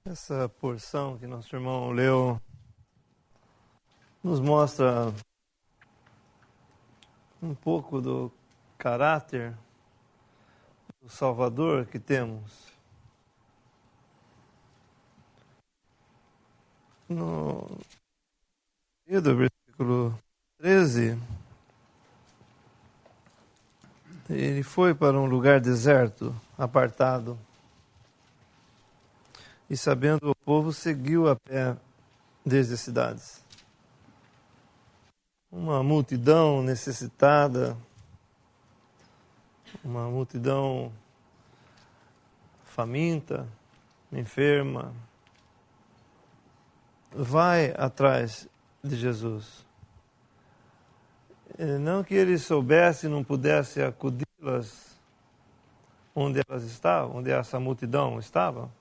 Essa porção que nosso irmão leu nos mostra um pouco do caráter do Salvador que temos. No meio do versículo 13, ele foi para um lugar deserto, apartado, e sabendo o povo, seguiu a pé desde as cidades. Uma multidão necessitada, uma multidão faminta, enferma, vai atrás de Jesus. Não que ele soubesse e não pudesse acudi-las onde elas estavam, onde essa multidão estava,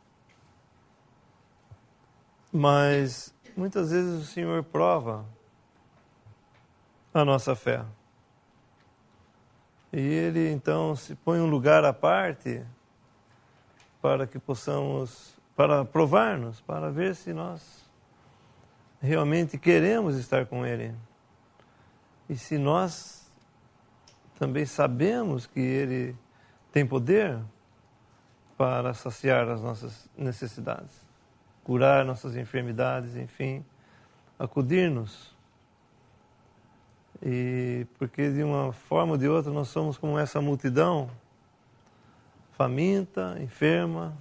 mas muitas vezes o Senhor prova a nossa fé. E ele então se põe um lugar à parte para que possamos, para provar-nos, para ver se nós realmente queremos estar com ele. E se nós também sabemos que ele tem poder para saciar as nossas necessidades, curar nossas enfermidades, enfim, acudir-nos. E porque de uma forma ou de outra nós somos como essa multidão, faminta, enferma,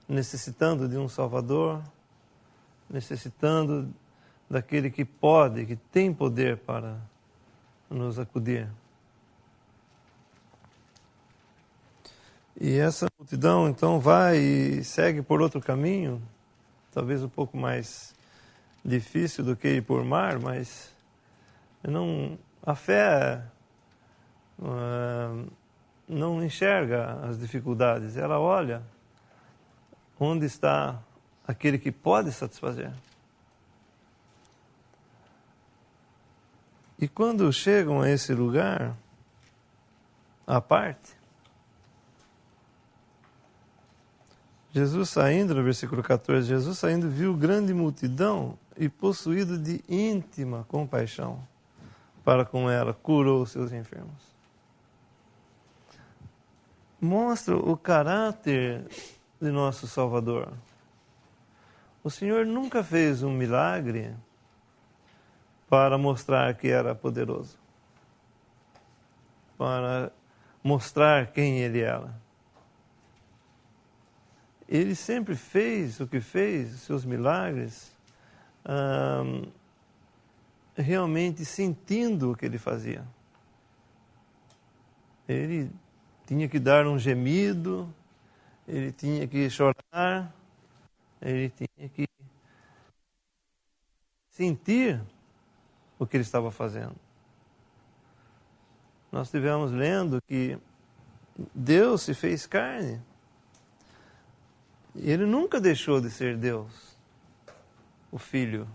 necessitando de um Salvador, necessitando daquele que pode, que tem poder para nos acudir. E essa multidão então vai e segue por outro caminho, talvez um pouco mais difícil do que ir por mar, mas a fé não enxerga as dificuldades, ela olha onde está aquele que pode satisfazer. E quando chegam a esse lugar, à parte, Jesus saindo, no versículo 14, Jesus saindo viu grande multidão e possuído de íntima compaixão para com ela, curou os seus enfermos. Mostra o caráter de nosso Salvador. O Senhor nunca fez um milagre para mostrar que era poderoso, para mostrar quem Ele era. Ele sempre fez o que fez, seus milagres, realmente sentindo o que Ele fazia. Ele tinha que dar um gemido, Ele tinha que chorar, Ele tinha que sentir o que Ele estava fazendo. Nós estivemos lendo que Deus se fez carne. Ele nunca deixou de ser Deus, o Filho.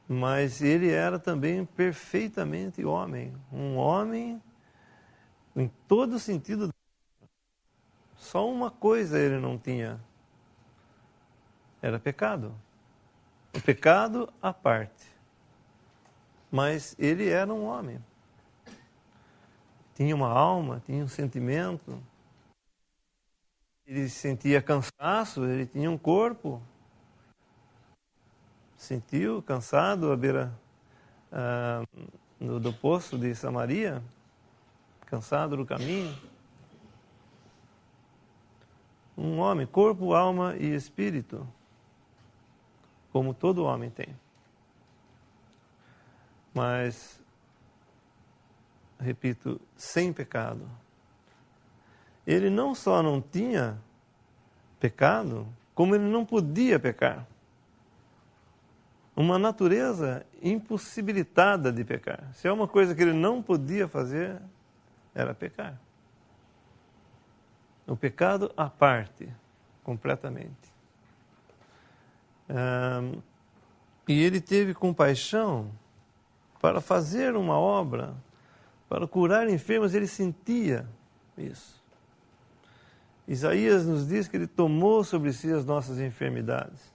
Mas ele era também perfeitamente homem. Um homem em todo sentido. Só uma coisa ele não tinha. Era pecado. O pecado à parte. Mas ele era um homem. Tinha uma alma, tinha um sentimento. Ele sentia cansaço, ele tinha um corpo. Sentiu cansado à beira do poço de Samaria, cansado do caminho. Um homem, corpo, alma e espírito, como todo homem tem. Mas, repito, sem pecado. Ele não só não tinha pecado, como ele não podia pecar. Uma natureza impossibilitada de pecar. Se é uma coisa que ele não podia fazer, era pecar. O pecado à parte, completamente. E ele teve compaixão para fazer uma obra, para curar enfermos, ele sentia isso. Isaías nos diz que ele tomou sobre si as nossas enfermidades.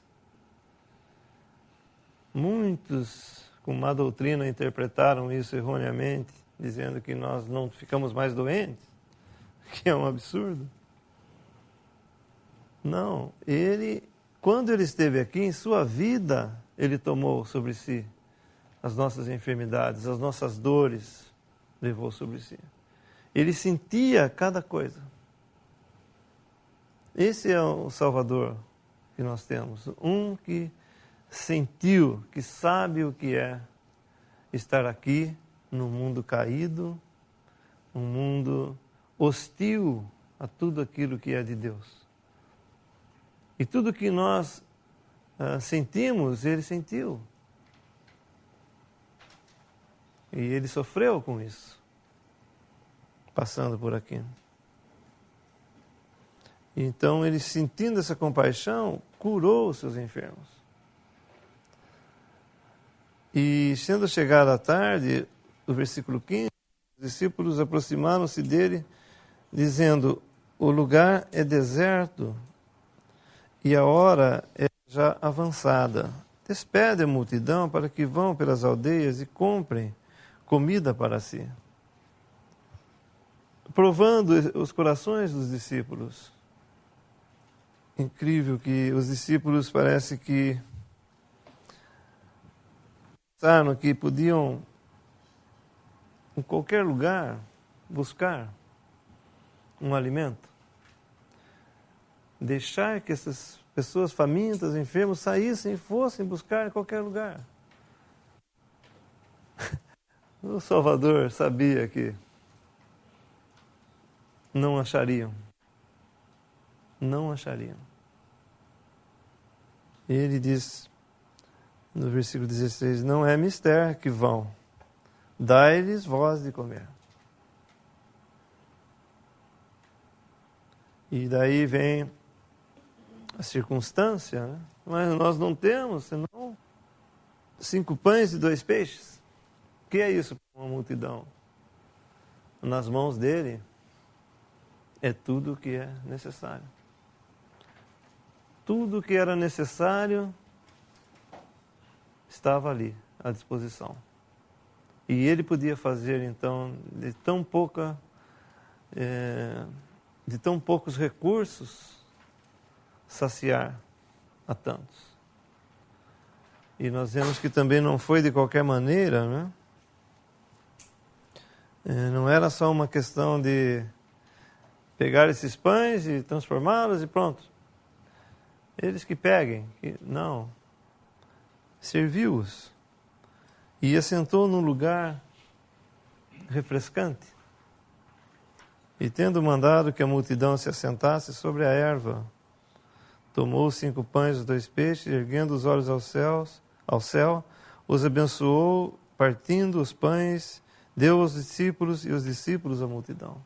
Muitos, com má doutrina, interpretaram isso erroneamente, dizendo que nós não ficamos mais doentes, que é um absurdo. Não, quando ele esteve aqui, em sua vida, ele tomou sobre si as nossas enfermidades, as nossas dores, levou sobre si. Ele sentia cada coisa. Esse é o Salvador que nós temos, um que sentiu, que sabe o que é estar aqui num mundo caído, um mundo hostil a tudo aquilo que é de Deus. E tudo que nós sentimos, ele sentiu. E ele sofreu com isso, passando por aqui. Então, ele, sentindo essa compaixão, curou os seus enfermos. E, sendo chegada a tarde, o versículo 15, os discípulos aproximaram-se dele, dizendo: o lugar é deserto e a hora é já avançada. Despede a multidão para que vão pelas aldeias e comprem comida para si. Provando os corações dos discípulos. Incrível que os discípulos parece que pensaram que podiam, em qualquer lugar, buscar um alimento. Deixar que essas pessoas famintas, enfermos, saíssem e fossem buscar em qualquer lugar. O Salvador sabia que não achariam. Não achariam. Ele diz, no versículo 16, não é mister que vão, dai-lhes vós de comer. E daí vem a circunstância, né? Mas nós não temos, senão 5 pães e 2 peixes. O que é isso para uma multidão? Nas mãos dele é tudo o que é necessário. Tudo o que era necessário estava ali, à disposição. E ele podia fazer, então, de tão poucos recursos, saciar a tantos. E nós vemos que também não foi de qualquer maneira, né? Não era só uma questão de pegar esses pães e transformá-los e pronto. Eles que peguem. Não. Serviu-os. E assentou num lugar refrescante. E tendo mandado que a multidão se assentasse sobre a erva, tomou os 5 pães e os 2 peixes, erguendo os olhos ao céu, os abençoou, partindo os pães, deu aos discípulos e os discípulos à multidão.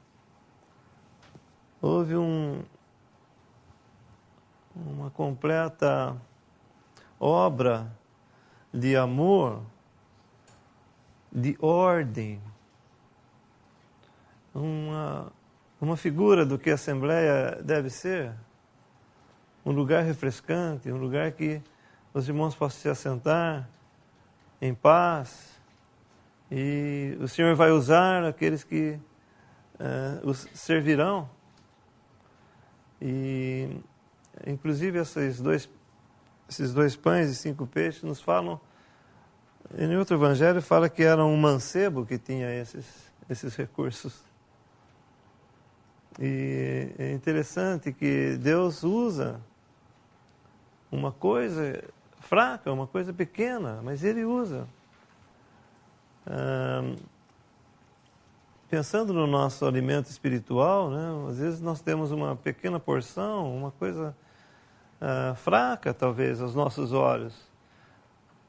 Houve uma completa obra de amor, de ordem, uma figura do que a Assembleia deve ser, um lugar refrescante, um lugar que os irmãos possam se assentar em paz, e o Senhor vai usar aqueles que os servirão. E, inclusive, esses dois pães e 5 peixes nos falam, em outro evangelho fala que era um mancebo que tinha esses recursos. E é interessante que Deus usa uma coisa fraca, uma coisa pequena, mas Ele usa. Pensando no nosso alimento espiritual, né, às vezes nós temos uma pequena porção, uma coisa fraca, talvez, aos nossos olhos,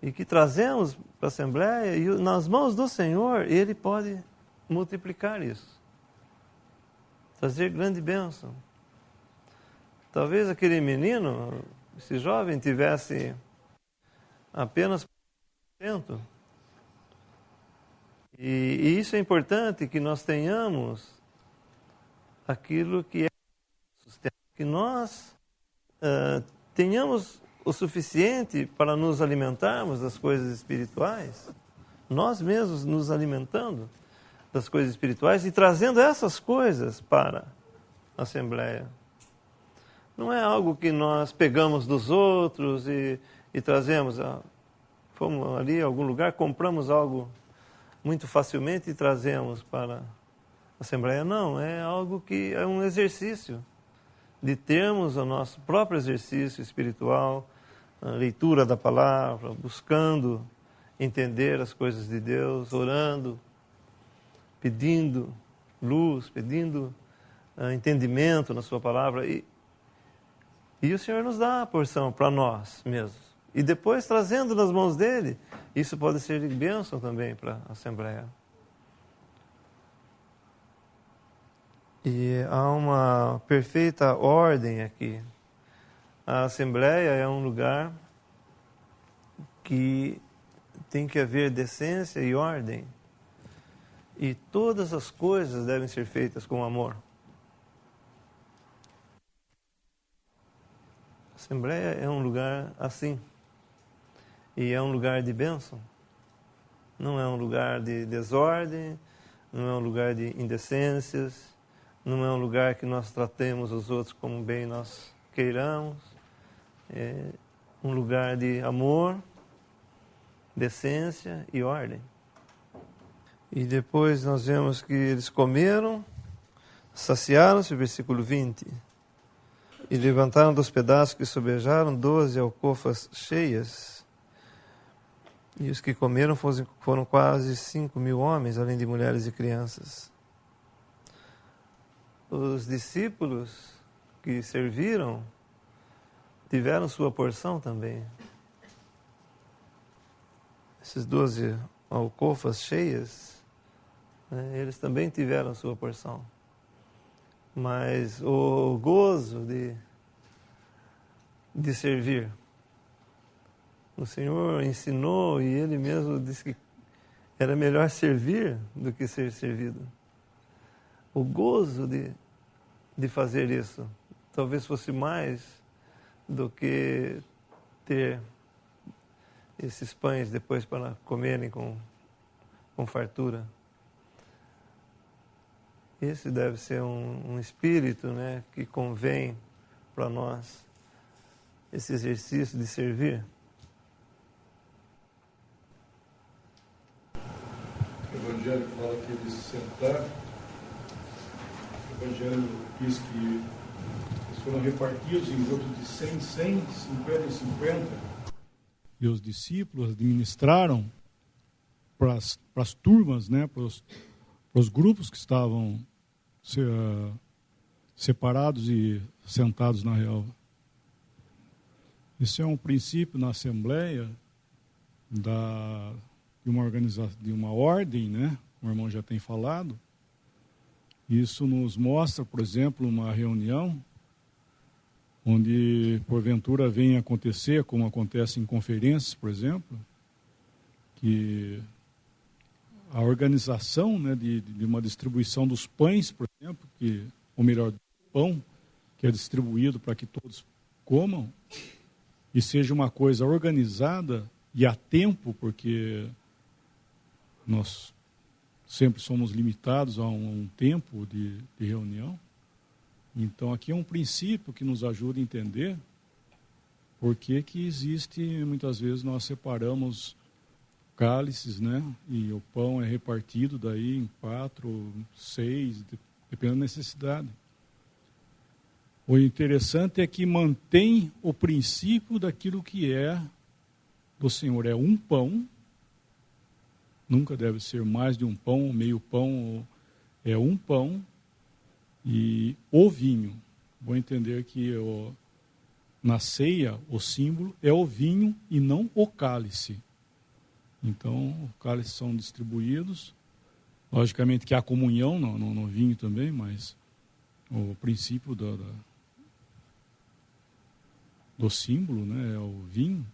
e que trazemos para a Assembleia, e nas mãos do Senhor, Ele pode multiplicar isso, trazer grande bênção. Talvez aquele menino, esse jovem, tivesse apenas 1%. E isso é importante, que nós tenhamos aquilo que é que nós tenhamos o suficiente para nos alimentarmos das coisas espirituais, nós mesmos nos alimentando das coisas espirituais e trazendo essas coisas para a Assembleia. Não é algo que nós pegamos dos outros e trazemos. Fomos ali a algum lugar, compramos algo muito facilmente e trazemos para a Assembleia. Não, é algo que é um exercício de termos o nosso próprio exercício espiritual, a leitura da palavra, buscando entender as coisas de Deus, orando, pedindo luz, pedindo entendimento na sua palavra. E o Senhor nos dá a porção para nós mesmos. E depois, trazendo nas mãos dele, isso pode ser de bênção também para a Assembleia. E há uma perfeita ordem aqui. A Assembleia é um lugar que tem que haver decência e ordem. E todas as coisas devem ser feitas com amor. A Assembleia é um lugar assim. E é um lugar de bênção. Não é um lugar de desordem, não é um lugar de indecências, não é um lugar que nós tratemos os outros como bem nós queiramos. É um lugar de amor, decência e ordem. E depois nós vemos que eles comeram, saciaram-se, versículo 20, e levantaram dos pedaços que sobejaram 12 alcofas cheias. E os que comeram foram quase 5.000 homens, além de mulheres e crianças. Os discípulos que serviram tiveram sua porção também. Esses 12 alcofas cheias, eles também tiveram sua porção. Mas o gozo de servir, o Senhor ensinou e Ele mesmo disse que era melhor servir do que ser servido. O gozo de fazer isso talvez fosse mais do que ter esses pães depois para comerem com fartura. Esse deve ser um espírito, né, que convém para nós, esse exercício de servir. O Evangelho fala que eles sentaram. O Evangelho diz que eles foram repartidos em grupos de 100, 100, 50 e 50. E os discípulos administraram para as turmas, né, para os grupos que estavam separados e sentados na relva. Isso é um princípio na Assembleia de uma organização, de uma ordem, né? O irmão já tem falado. Isso nos mostra, por exemplo, uma reunião onde porventura venha acontecer, como acontece em conferências, por exemplo, que a organização, né, de uma distribuição dos pães, por exemplo, ou melhor, do pão, que é distribuído para que todos comam, e seja uma coisa organizada e a tempo, porque nós sempre somos limitados a um tempo de reunião. Então, aqui é um princípio que nos ajuda a entender por que existe, muitas vezes, nós separamos cálices, né? E o pão é repartido daí em 4, 6, dependendo da necessidade. O interessante é que mantém o princípio daquilo que é do Senhor. É um pão, nunca deve ser mais de um pão, meio pão, é um pão e o vinho. Vou entender que na ceia o símbolo é o vinho e não o cálice. Então, os cálices são distribuídos. Logicamente que há comunhão no vinho também, mas o princípio do símbolo, né, é o vinho.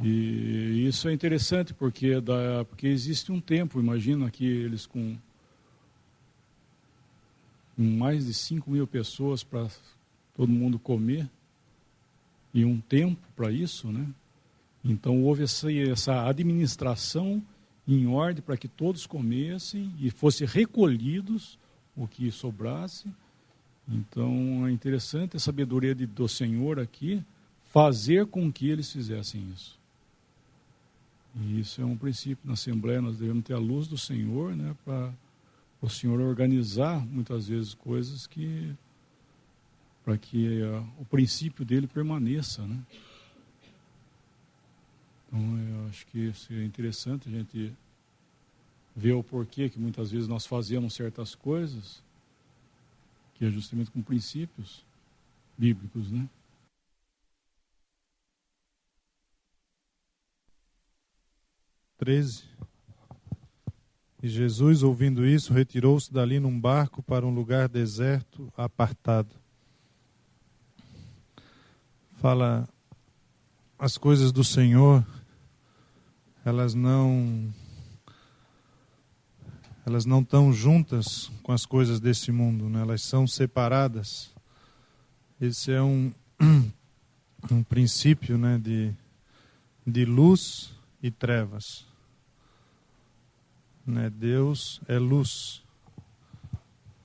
E isso é interessante porque existe um tempo, imagina que eles com com mais de 5.000 pessoas para todo mundo comer, e um tempo para isso, né? Então houve essa administração em ordem para que todos comessem e fossem recolhidos o que sobrasse. Então é interessante a sabedoria do Senhor aqui, fazer com que eles fizessem isso. E isso é um princípio na Assembleia, nós devemos ter a luz do Senhor, né, para o Senhor organizar muitas vezes coisas para que o princípio dele permaneça, né? Então eu acho que seria interessante a gente ver o porquê que muitas vezes nós fazemos certas coisas, que é justamente com princípios bíblicos, né? E Jesus, ouvindo isso, retirou-se dali num barco para um lugar deserto, apartado. Fala, as coisas do Senhor, elas não estão juntas com as coisas desse mundo, né? Elas são separadas. Esse é um princípio, né, de luz e trevas. Né? Deus é luz.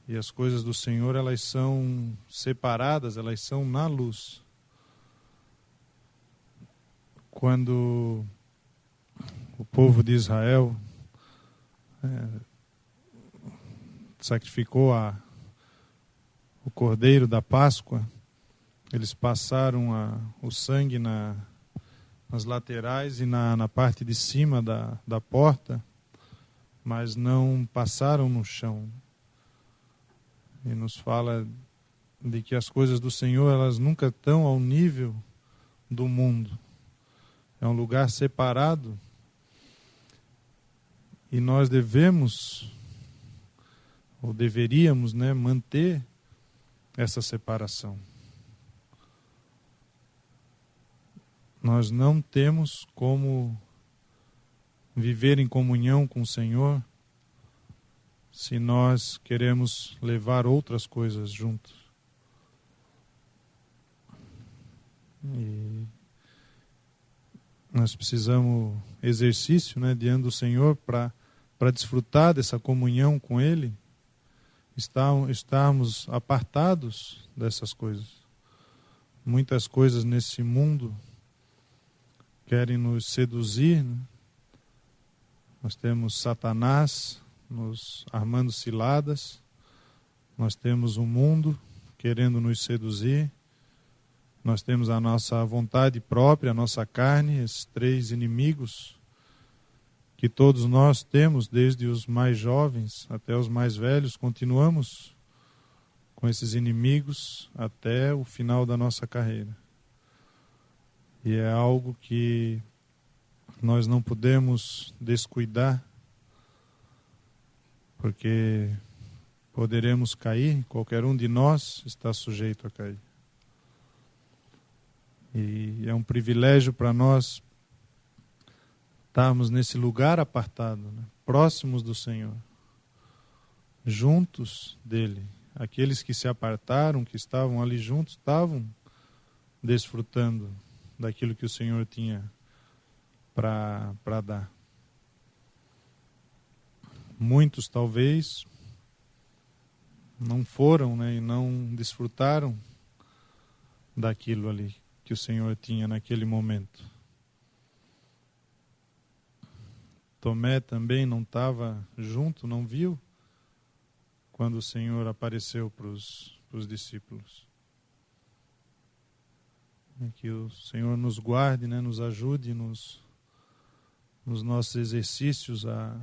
E as coisas do Senhor, elas são separadas, elas são na luz. Quando o povo de Israel sacrificou o cordeiro da Páscoa, eles passaram o sangue nas laterais e na parte de cima da porta, mas não passaram no chão. E nos fala de que as coisas do Senhor, elas nunca estão ao nível do mundo. É um lugar separado. E nós devemos, ou deveríamos, né, manter essa separação. Nós não temos como viver em comunhão com o Senhor se nós queremos levar outras coisas juntos. E nós precisamos exercício, né, diante do Senhor para desfrutar dessa comunhão com Ele, estarmos apartados dessas coisas. Muitas coisas nesse mundo querem nos seduzir, né? Nós temos Satanás nos armando ciladas, nós temos o mundo querendo nos seduzir, nós temos a nossa vontade própria, a nossa carne, esses três inimigos que todos nós temos, desde os mais jovens até os mais velhos, continuamos com esses inimigos até o final da nossa carreira. E é algo que nós não podemos descuidar, porque poderemos cair, qualquer um de nós está sujeito a cair. E é um privilégio para nós estarmos nesse lugar apartado, né? Próximos do Senhor, juntos dele. Aqueles que se apartaram, que estavam ali juntos, estavam desfrutando daquilo que o Senhor tinha para dar. Muitos talvez não foram, né, e não desfrutaram daquilo ali que o Senhor tinha naquele momento. Tomé também não estava junto, não viu quando o Senhor apareceu para os discípulos. Que o Senhor nos guarde, né, nos ajude nos nossos exercícios a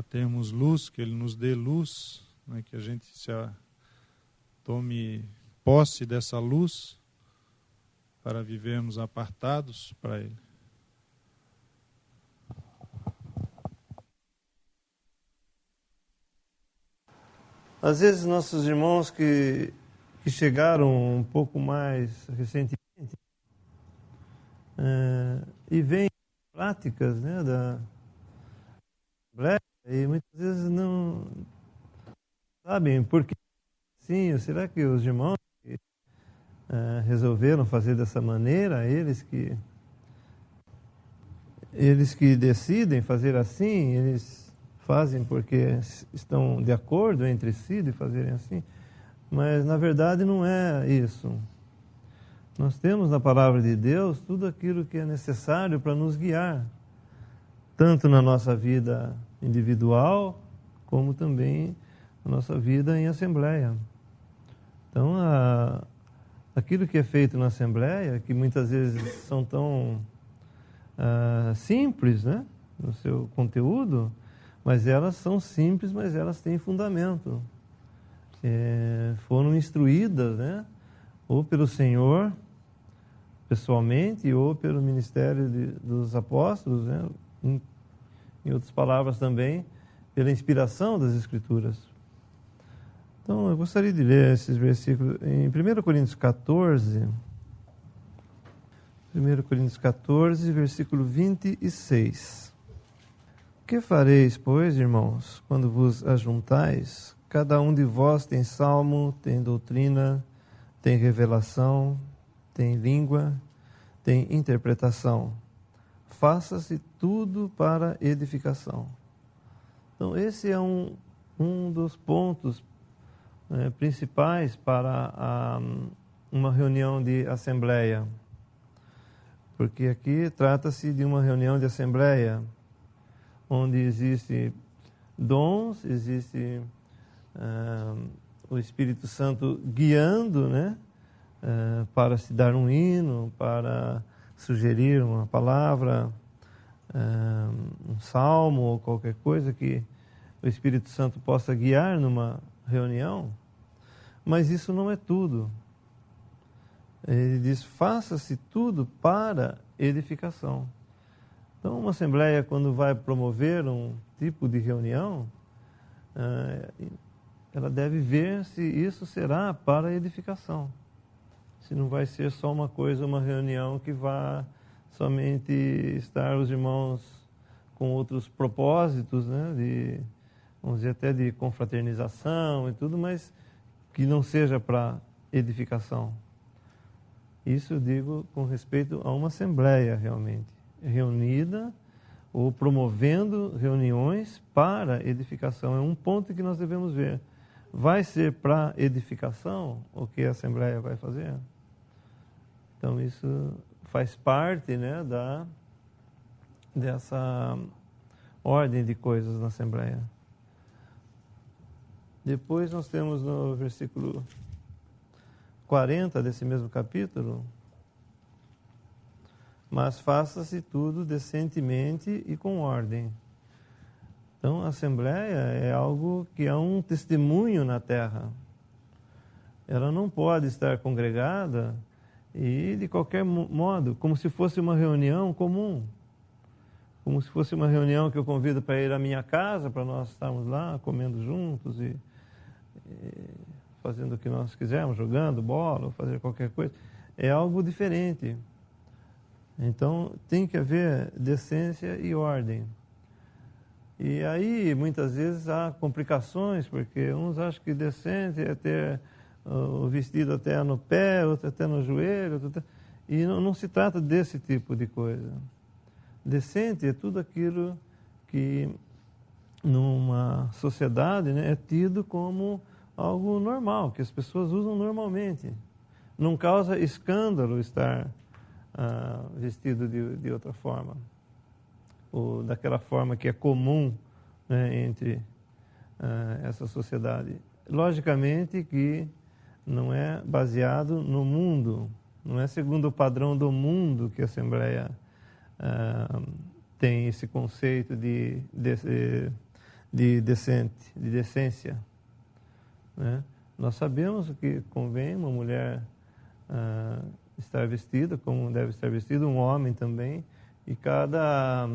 termos luz, que Ele nos dê luz, né, que a gente tome posse dessa luz para vivermos apartados para Ele. Às vezes nossos irmãos que chegaram um pouco mais recentemente e veem práticas, né, da Assembleia, e muitas vezes não sabem por que assim? Ou será que os irmãos resolveram fazer dessa maneira? Eles que decidem fazer assim, eles fazem porque estão de acordo entre si de fazerem assim. Mas, na verdade, não é isso. Nós temos na palavra de Deus tudo aquilo que é necessário para nos guiar, tanto na nossa vida individual, como também na nossa vida em assembleia. Então, aquilo que é feito na assembleia, que muitas vezes são tão simples, né, no seu conteúdo, mas elas são simples, mas elas têm fundamento. Foram instruídas, né, ou pelo Senhor, pessoalmente, ou pelo ministério dos apóstolos, né, em outras palavras também, pela inspiração das Escrituras. Então, eu gostaria de ler esses versículos em 1 Coríntios 14, 1 Coríntios 14, versículo 26. Que fareis, pois, irmãos, quando vos ajuntais? Cada um de vós tem salmo, tem doutrina, tem revelação, tem língua, tem interpretação. Faça-se tudo para edificação. Então, esse é um dos pontos principais para uma reunião de assembleia. Porque aqui trata-se de uma reunião de assembleia, onde existe dons, existe o Espírito Santo guiando, né, para se dar um hino, para sugerir uma palavra, um salmo ou qualquer coisa que o Espírito Santo possa guiar numa reunião, mas isso não é tudo. Ele diz, faça-se tudo para edificação. Então, uma assembleia, quando vai promover um tipo de reunião, ela deve ver se isso será para edificação. Se não vai ser só uma coisa, uma reunião que vá somente estar os irmãos com outros propósitos, né, vamos dizer até de confraternização e tudo, mas que não seja para edificação. Isso eu digo com respeito a uma assembleia realmente, reunida ou promovendo reuniões para edificação. É um ponto que nós devemos ver. Vai ser para edificação o que a assembleia vai fazer? Então isso faz parte, né, dessa ordem de coisas na assembleia. Depois nós temos no versículo 40 desse mesmo capítulo, mas faça-se tudo decentemente e com ordem. Então, a assembleia é algo que é um testemunho na terra. Ela não pode estar congregada e, de qualquer modo, como se fosse uma reunião comum. Como se fosse uma reunião que eu convido para ir à minha casa, para nós estarmos lá comendo juntos e fazendo o que nós quisermos, jogando bola ou fazer qualquer coisa. É algo diferente. Então, tem que haver decência e ordem. E aí, muitas vezes, há complicações, porque uns acham que decente é ter o vestido até no pé, outro até no joelho, e não se trata desse tipo de coisa. Decente é tudo aquilo que, numa sociedade, né, é tido como algo normal, que as pessoas usam normalmente. Não causa escândalo estar vestido de outra forma, ou daquela forma que é comum, né, entre essa sociedade. Logicamente que não é baseado no mundo, não é segundo o padrão do mundo que a Assembleia tem esse conceito de decência. Né? Nós sabemos que convém uma mulher estar vestida como deve estar vestido, um homem também, e cada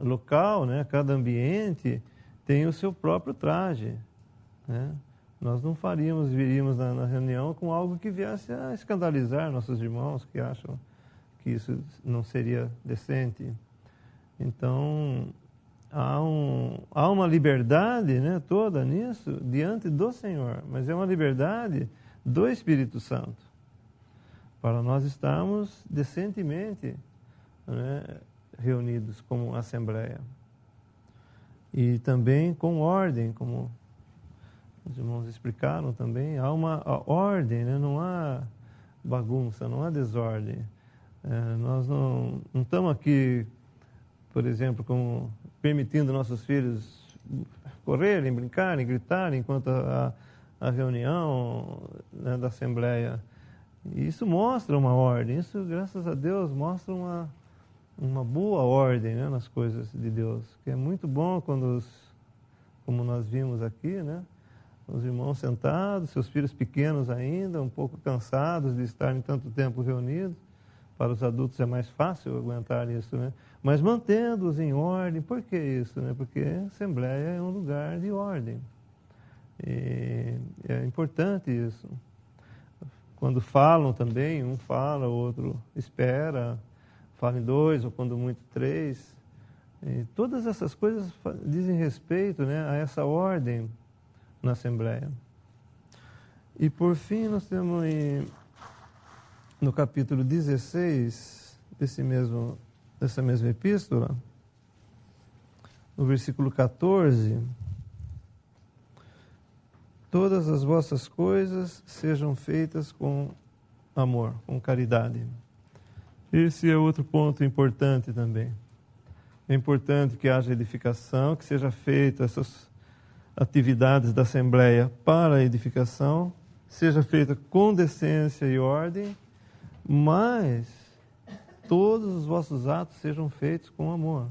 local, né, cada ambiente tem o seu próprio traje. Né? Nós não viríamos na reunião com algo que viesse a escandalizar nossos irmãos que acham que isso não seria decente. Então, há uma liberdade, né, toda nisso diante do Senhor, mas é uma liberdade do Espírito Santo, para nós estarmos decentemente, né, reunidos como assembleia. E também com ordem, como os irmãos explicaram também, há uma ordem, né, não há bagunça, não há desordem. Nós não estamos aqui, por exemplo, permitindo nossos filhos correrem, brincarem, gritarem enquanto a reunião, né, da Assembleia. E isso mostra uma ordem, isso, graças a Deus, mostra uma boa ordem, né, nas coisas de Deus. Que é muito bom quando, como nós vimos aqui, né, os irmãos sentados, seus filhos pequenos ainda, um pouco cansados de estarem tanto tempo reunidos. Para os adultos é mais fácil aguentar isso, né? Mas mantendo-os em ordem. Por que isso, né? Porque a Assembleia é um lugar de ordem. E é importante isso. Quando falam também, um fala, o outro espera, fala em dois, ou quando muito três. E todas essas coisas dizem respeito, né, a essa ordem na Assembleia. E por fim nós temos no capítulo 16 dessa mesma epístola, no versículo 14, todas as vossas coisas sejam feitas com amor, com caridade. Esse é outro ponto importante também. É importante que haja edificação, que seja feita essas atividades da Assembleia para a edificação, seja feita com decência e ordem, mas todos os vossos atos sejam feitos com amor.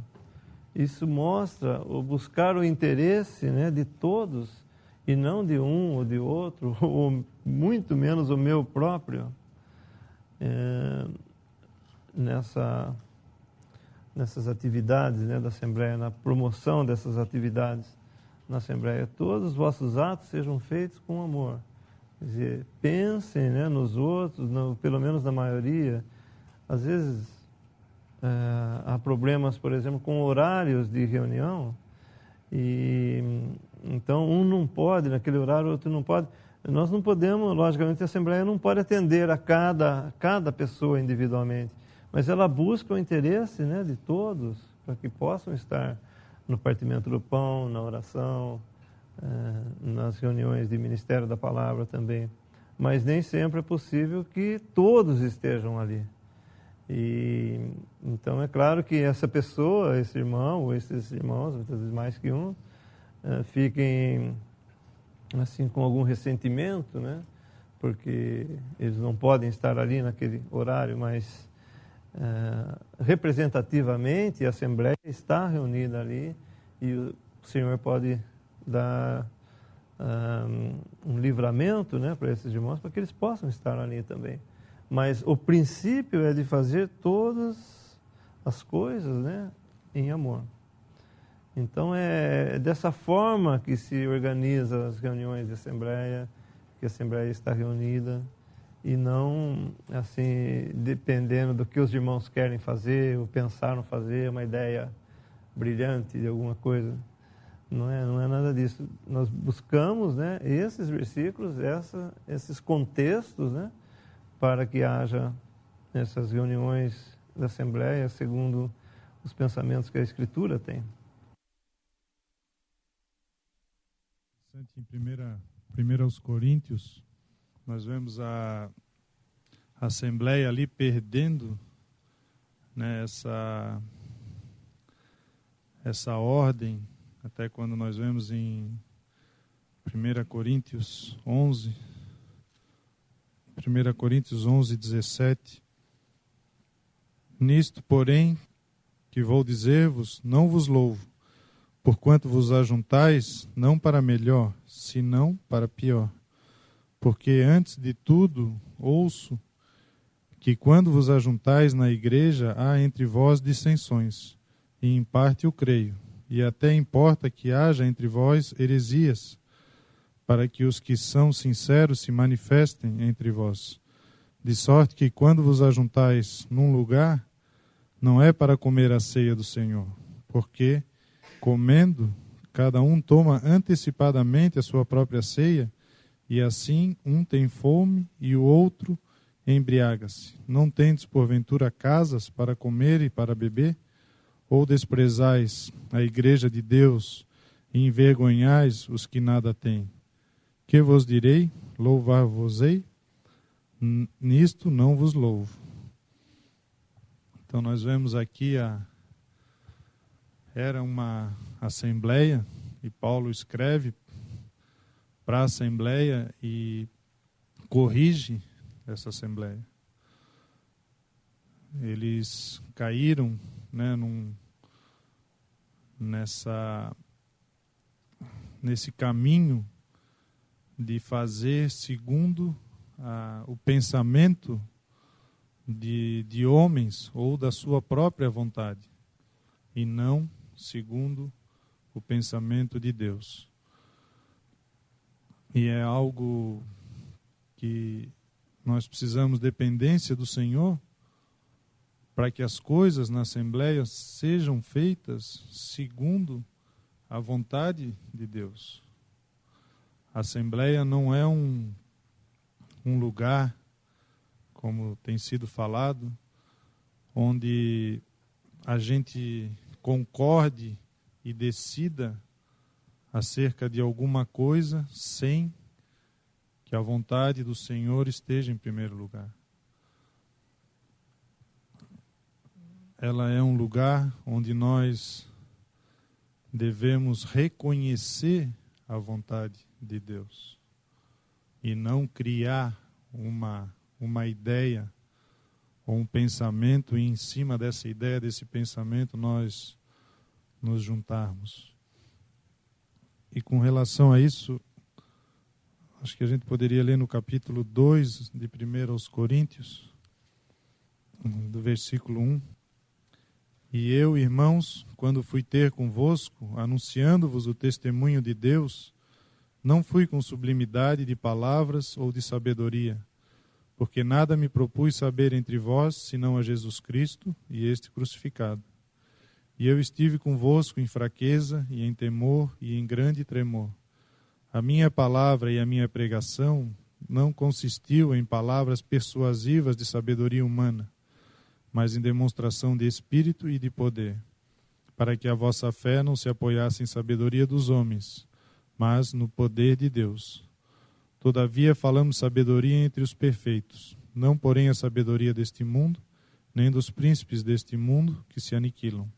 Isso mostra o buscar o interesse, né, de todos, e não de um ou de outro, ou muito menos o meu próprio, nessas atividades, né, da Assembleia, na promoção dessas atividades na Assembleia. Todos os vossos atos sejam feitos com amor. Quer dizer, pensem, né, nos outros, pelo menos na maioria. Às vezes há problemas, por exemplo, com horários de reunião, e então um não pode naquele horário, o outro não pode. Nós não podemos, logicamente, a Assembleia não pode atender a cada pessoa individualmente, mas ela busca o interesse, né, de todos, para que possam estar no partimento do pão, na oração, nas reuniões de Ministério da Palavra também. Mas nem sempre é possível que todos estejam ali. E então é claro que essa pessoa, esse irmão, ou esses irmãos, muitas vezes mais que um, fiquem assim com algum ressentimento, né? Porque eles não podem estar ali naquele horário, mas representativamente a Assembleia está reunida ali e o Senhor pode dar um livramento, né, para esses irmãos, para que eles possam estar ali também. Mas o princípio é de fazer todas as coisas, né, em amor. Então é dessa forma que se organiza as reuniões de Assembleia, que a Assembleia está reunida, e não assim dependendo do que os irmãos querem fazer ou pensaram fazer, uma ideia brilhante de alguma coisa. Não é nada disso. Nós buscamos, né, esses versículos, esses contextos, né, para que haja essas reuniões da Assembleia segundo os pensamentos que a Escritura tem. Em 1 Coríntios, nós vemos a Assembleia ali perdendo, né, essa ordem, até quando nós vemos em 1 Coríntios 11, 17, nisto, porém, que vou dizer-vos, não vos louvo, porquanto vos ajuntais, não para melhor, senão para pior. Porque antes de tudo, ouço que quando vos ajuntais na igreja, há entre vós dissensões, e em parte o creio. E até importa que haja entre vós heresias, para que os que são sinceros se manifestem entre vós. De sorte que quando vos ajuntais num lugar, não é para comer a ceia do Senhor, porque comendo, cada um toma antecipadamente a sua própria ceia, e assim um tem fome e o outro embriaga-se. Não tendes, porventura, casas para comer e para beber? Ou desprezais a igreja de Deus e envergonhais os que nada têm? Que vos direi? Louvar-vos-ei? Nisto não vos louvo. Então nós vemos aqui era uma assembleia, e Paulo escreve para a assembleia e corrige essa assembleia. Eles caíram, né, nesse caminho de fazer segundo o pensamento de homens ou da sua própria vontade, e não segundo o pensamento de Deus. E é algo que nós precisamos dependência do Senhor para que as coisas na Assembleia sejam feitas segundo a vontade de Deus. A Assembleia não é um lugar, como tem sido falado, onde a gente concorde e decida acerca de alguma coisa sem que a vontade do Senhor esteja em primeiro lugar. Ela é um lugar onde nós devemos reconhecer a vontade de Deus e não criar uma ideia ou um pensamento, e em cima dessa ideia, desse pensamento, nós nos juntarmos. E com relação a isso, acho que a gente poderia ler no capítulo 2 de 1 aos Coríntios, do versículo 1. E eu, irmãos, quando fui ter convosco, anunciando-vos o testemunho de Deus, não fui com sublimidade de palavras ou de sabedoria, porque nada me propus saber entre vós, senão a Jesus Cristo e este crucificado. E eu estive convosco em fraqueza e em temor e em grande tremor. A minha palavra e a minha pregação não consistiu em palavras persuasivas de sabedoria humana, mas em demonstração de espírito e de poder, para que a vossa fé não se apoiasse em sabedoria dos homens, mas no poder de Deus. Todavia falamos sabedoria entre os perfeitos, não porém a sabedoria deste mundo, nem dos príncipes deste mundo que se aniquilam.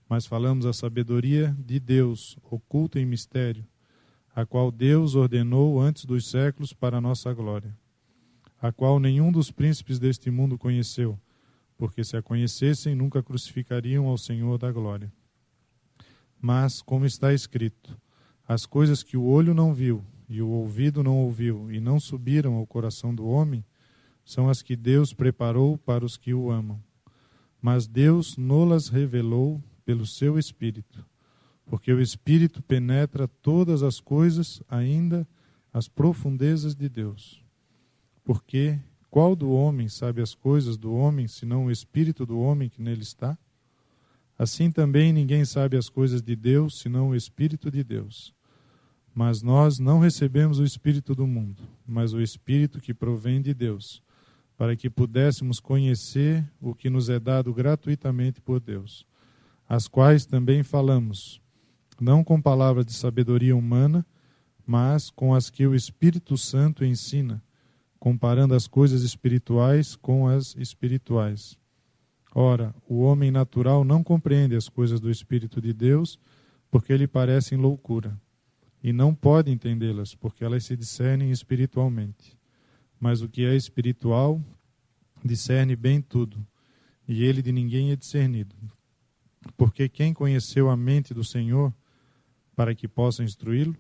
Mas falamos a sabedoria de Deus, oculta em mistério, a qual Deus ordenou antes dos séculos para a nossa glória, a qual nenhum dos príncipes deste mundo conheceu, porque se a conhecessem nunca crucificariam ao Senhor da glória. Mas, como está escrito, as coisas que o olho não viu, e o ouvido não ouviu, e não subiram ao coração do homem, são as que Deus preparou para os que o amam. Mas Deus nolas revelou pelo seu Espírito, porque o Espírito penetra todas as coisas, ainda as profundezas de Deus. Porque qual do homem sabe as coisas do homem, senão o Espírito do homem que nele está? Assim também ninguém sabe as coisas de Deus, senão o Espírito de Deus. Mas nós não recebemos o Espírito do mundo, mas o Espírito que provém de Deus, para que pudéssemos conhecer o que nos é dado gratuitamente por Deus, as quais também falamos, não com palavras de sabedoria humana, mas com as que o Espírito Santo ensina, comparando as coisas espirituais com as espirituais. Ora, o homem natural não compreende as coisas do Espírito de Deus, porque lhe parecem loucura, e não pode entendê-las, porque elas se discernem espiritualmente. Mas o que é espiritual discerne bem tudo, e ele de ninguém é discernido. Porque quem conheceu a mente do Senhor para que possa instruí-lo?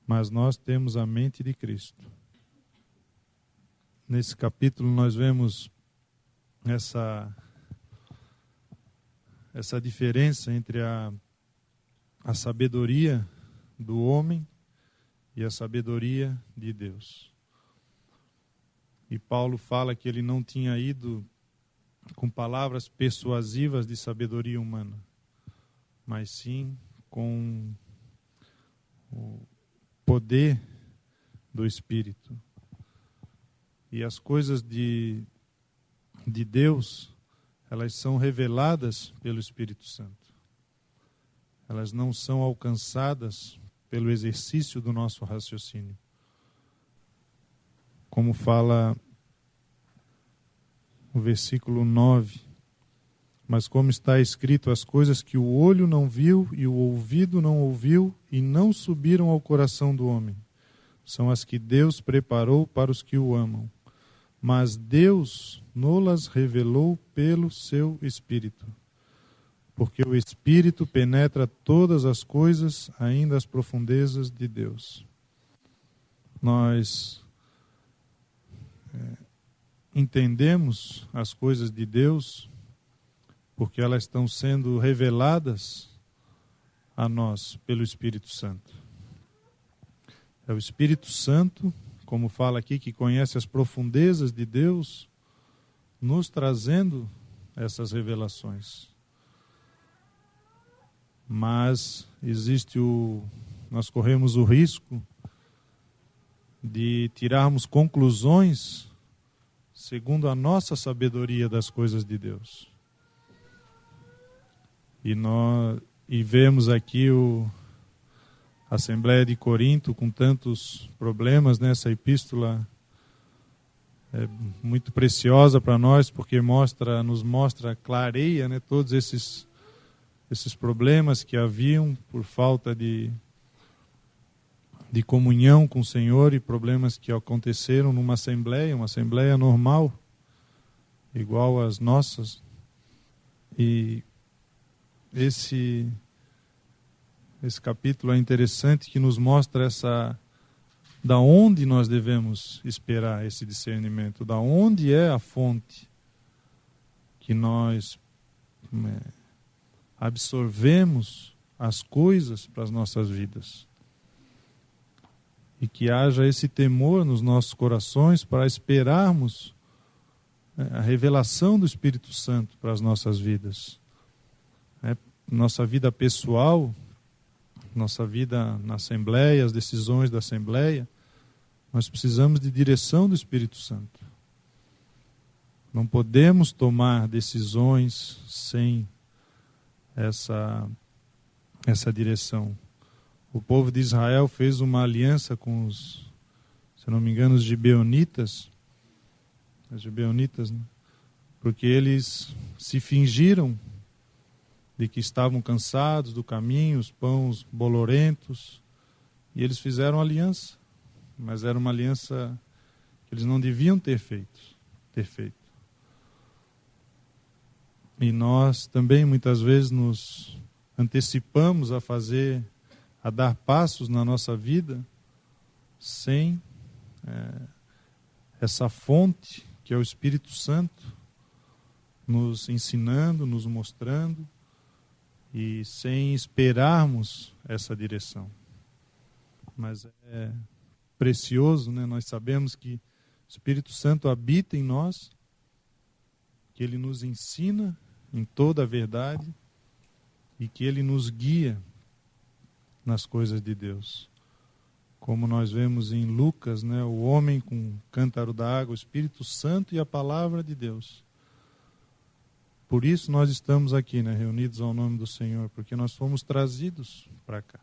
Mas nós temos a mente de Cristo. Nesse capítulo nós vemos essa diferença entre a sabedoria do homem e a sabedoria de Deus. E Paulo fala que ele não tinha ido com palavras persuasivas de sabedoria humana, mas sim com o poder do Espírito. E as coisas de Deus, elas são reveladas pelo Espírito Santo. Elas não são alcançadas pelo exercício do nosso raciocínio. Como fala o versículo 9, mas como está escrito, as coisas que o olho não viu e o ouvido não ouviu e não subiram ao coração do homem, são as que Deus preparou para os que o amam. Mas Deus nolas revelou pelo seu Espírito, porque o Espírito penetra todas as coisas, ainda as profundezas de Deus. Nós entendemos as coisas de Deus porque elas estão sendo reveladas a nós pelo Espírito Santo. É o Espírito Santo, como fala aqui, que conhece as profundezas de Deus, nos trazendo essas revelações. Mas nós corremos o risco de tirarmos conclusões segundo a nossa sabedoria das coisas de Deus. E vemos aqui a Assembleia de Corinto com tantos problemas, nessa epístola é muito preciosa para nós, porque nos mostra, clareia, né, todos esses problemas que haviam por falta de comunhão com o Senhor e problemas que aconteceram numa uma assembleia normal, igual às nossas. E esse capítulo é interessante, que nos mostra da onde nós devemos esperar esse discernimento, da onde é a fonte que nós absorvemos as coisas para as nossas vidas. E que haja esse temor nos nossos corações para esperarmos a revelação do Espírito Santo para as nossas vidas. Nossa vida pessoal, nossa vida na Assembleia, as decisões da Assembleia, nós precisamos de direção do Espírito Santo. Não podemos tomar decisões sem essa direção. O povo de Israel fez uma aliança com os, se não me engano, os gibeonitas, né? Porque eles se fingiram de que estavam cansados do caminho, os pães bolorentos, e eles fizeram aliança, mas era uma aliança que eles não deviam ter feito. E nós também muitas vezes nos antecipamos a dar passos na nossa vida sem essa fonte que é o Espírito Santo nos ensinando, nos mostrando, e sem esperarmos essa direção. Mas é precioso, né? Nós sabemos que o Espírito Santo habita em nós, que Ele nos ensina em toda a verdade e que Ele nos guia nas coisas de Deus. Como nós vemos em Lucas, né? O homem com um cântaro d'água, o Espírito Santo e a palavra de Deus. Por isso nós estamos aqui, né, reunidos ao nome do Senhor, porque nós fomos trazidos para cá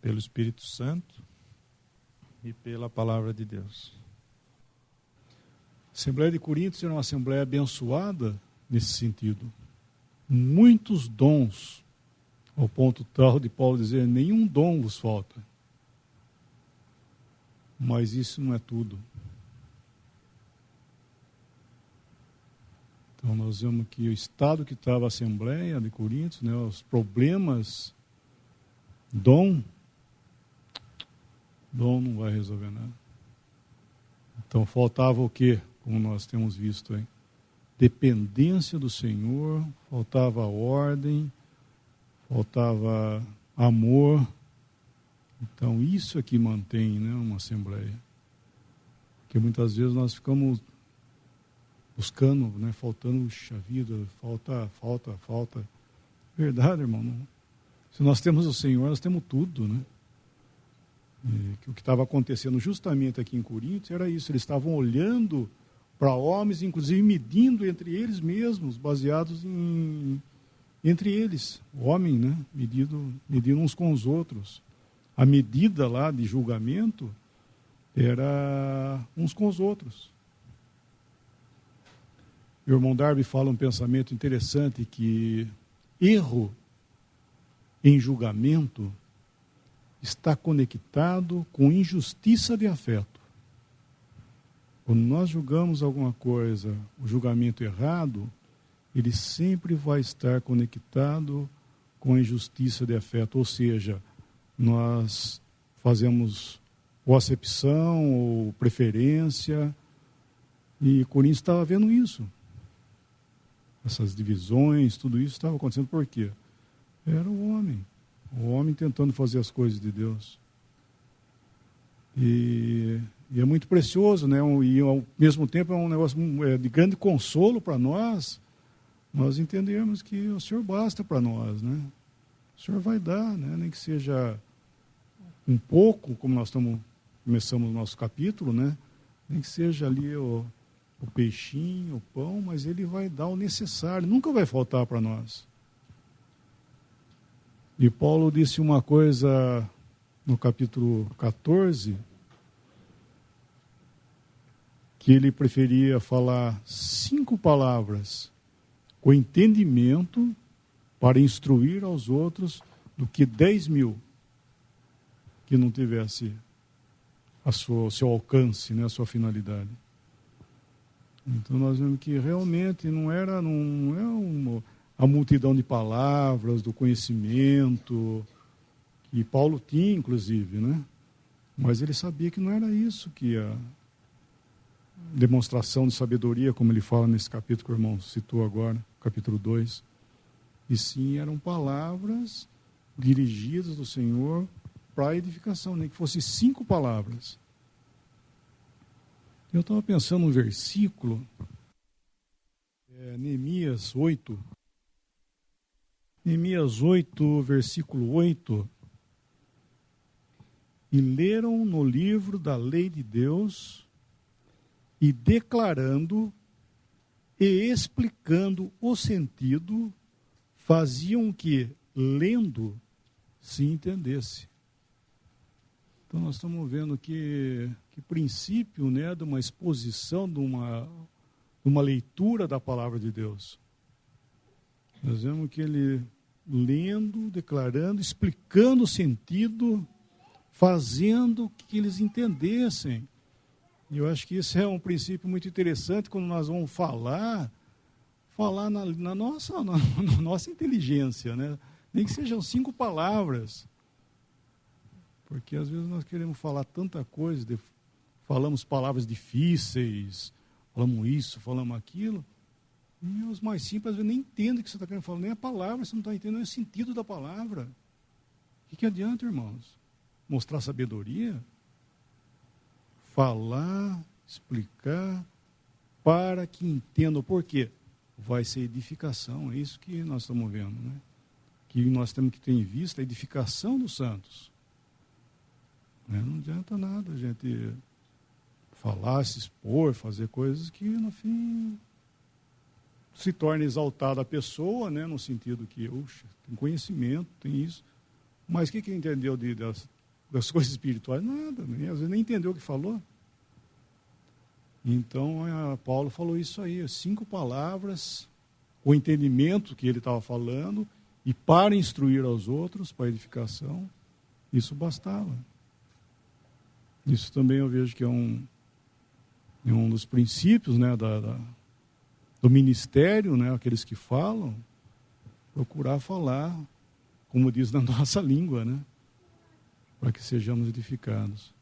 pelo Espírito Santo e pela palavra de Deus. A Assembleia de Corinto era uma assembleia abençoada nesse sentido. Muitos dons, ao ponto tal de Paulo dizer, nenhum dom vos falta. Mas isso não é tudo. Então nós vemos que o estado que estava a Assembleia de Corinto, né, os problemas, dom não vai resolver nada. Então faltava o quê? Como nós temos visto aí. Dependência do Senhor, faltava ordem, faltava amor. Então isso é que mantém, né, uma Assembleia. Porque muitas vezes nós ficamos buscando, né, faltando, puxa vida, falta. Verdade, irmão. Se nós temos o Senhor, nós temos tudo, né? E o que estava acontecendo justamente aqui em Corinto era isso. Eles estavam olhando para homens, inclusive medindo entre eles mesmos, baseados entre eles. O homem, né? Medindo uns com os outros. A medida lá de julgamento era uns com os outros. O irmão Darby fala um pensamento interessante, que erro em julgamento está conectado com injustiça de afeto. Quando nós julgamos alguma coisa, o julgamento errado, ele sempre vai estar conectado com a injustiça de afeto. Ou seja, nós fazemos ou acepção ou preferência, e Coríntios estava vendo isso. Essas divisões, tudo isso estava acontecendo por quê? Era o homem tentando fazer as coisas de Deus. E é muito precioso, né? E ao mesmo tempo é um negócio de grande consolo para nós entendemos que o Senhor basta para nós, né? O Senhor vai dar, né? Nem que seja um pouco, como nós começamos o nosso capítulo, né? Nem que seja ali o peixinho, o pão, mas Ele vai dar o necessário, nunca vai faltar para nós. E Paulo disse uma coisa no capítulo 14, que ele preferia falar 5 palavras com entendimento para instruir aos outros do que 10.000 que não tivesse o seu alcance, né, a sua finalidade. Então nós vemos que realmente não é a multidão de palavras, do conhecimento, que Paulo tinha, inclusive, né? Mas ele sabia que não era isso que a demonstração de sabedoria, como ele fala nesse capítulo que o irmão citou agora, capítulo 2, e sim eram palavras dirigidas do Senhor para a edificação, nem que fosse 5 palavras. Eu estava pensando num versículo, Neemias 8, versículo 8, e leram no livro da lei de Deus, e declarando e explicando o sentido, faziam que, lendo, se entendesse. Então nós estamos vendo que princípio, né, de uma exposição, de uma leitura da palavra de Deus. Nós vemos que ele lendo, declarando, explicando o sentido, fazendo que eles entendessem. E eu acho que isso é um princípio muito interessante quando nós vamos falar na nossa inteligência, né? Nem que sejam 5 palavras. Porque às vezes nós queremos falar tanta coisa, falamos palavras difíceis, falamos isso, falamos aquilo, e os mais simples às vezes nem entendem o que você está querendo falar, nem a palavra, você não está entendendo o sentido da palavra. O que adianta, irmãos? Mostrar sabedoria? Falar, explicar, para que entendam por quê. Vai ser edificação, é isso que nós estamos vendo, né? Que nós temos que ter em vista a edificação dos santos. Não adianta nada a gente falar, se expor, fazer coisas que, no fim, se torna exaltada a pessoa, né, no sentido que, tem conhecimento, tem isso, mas o que entendeu das coisas espirituais? Nada, né? Às vezes nem entendeu o que falou. Então, Paulo falou isso aí, 5 palavras, o entendimento que ele estava falando, e para instruir aos outros, para edificação, isso bastava. Isso também eu vejo que é um dos princípios, né, do ministério, né, aqueles que falam, procurar falar, como diz na nossa língua, né, para que sejamos edificados.